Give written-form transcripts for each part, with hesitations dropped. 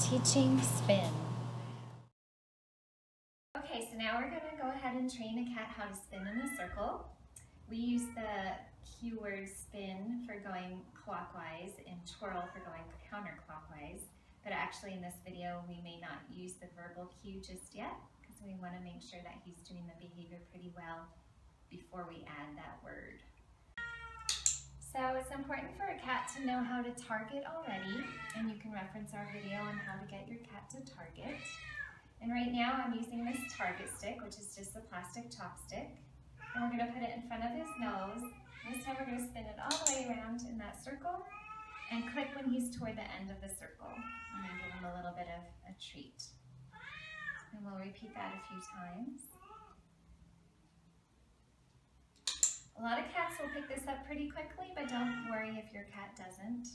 Teaching spin. Okay, so now we're going to go ahead and train a cat how to spin in a circle. We use the cue word spin for going clockwise and twirl for going counterclockwise, but actually in this video we may not use the verbal cue just yet because we want to make sure that he's doing the behavior pretty well before we add that word. So it's important for a cat to know how to target already, and you can reference our video on how to get your cat to target. And right now I'm using this target stick, which is just a plastic chopstick, and we're going to put it in front of his nose. This time we're going to spin it all the way around in that circle and click when he's toward the end of the circle, and then give him a little bit of a treat. And we'll repeat that a few times. A lot of cats will pick this up pretty quickly, but don't worry if your cat doesn't.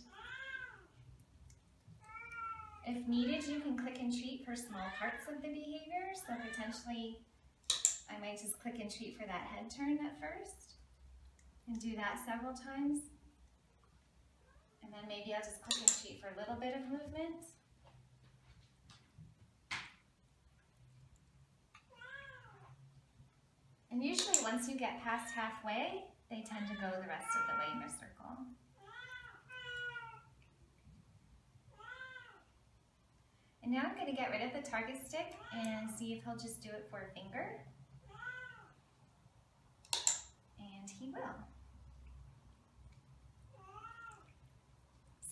If needed, you can click and treat for small parts of the behavior. So potentially, I might just click and treat for that head turn at first, and do that several times. And then maybe I'll just click and treat for a little bit of movement. And usually once you get past halfway, they tend to go the rest of the way in a circle. And now I'm going to get rid of the target stick and see if he'll just do it for a finger. And he will.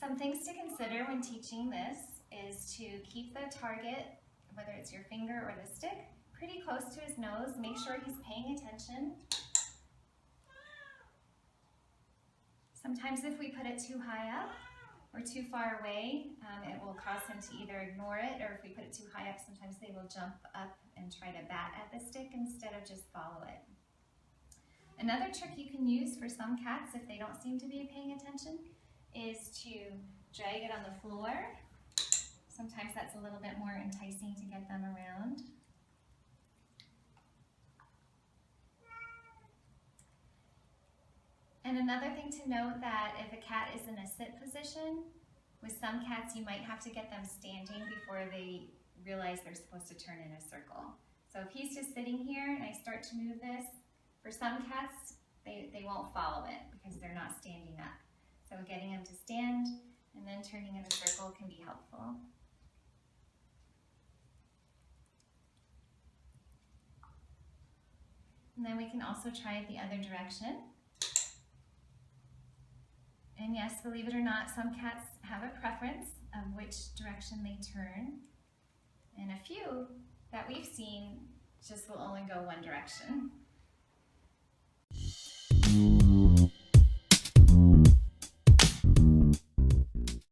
Some things to consider when teaching this is to keep the target, whether it's your finger or the stick, pretty close to his nose. Make sure he's paying attention. Sometimes if we put it too high up or too far away, it will cause him to either ignore it, or if we put it too high up, sometimes they will jump up and try to bat at the stick instead of just follow it. Another trick you can use for some cats, if they don't seem to be paying attention, is to drag it on the floor. Sometimes that's a little bit more enticing to get them around. And another thing to note, that if a cat is in a sit position, with some cats you might have to get them standing before they realize they're supposed to turn in a circle. So if he's just sitting here and I start to move this, for some cats they won't follow it because they're not standing up. So getting them to stand and then turning in a circle can be helpful. And then we can also try it the other direction. And yes, believe it or not, some cats have a preference of which direction they turn. And a few that we've seen just will only go one direction.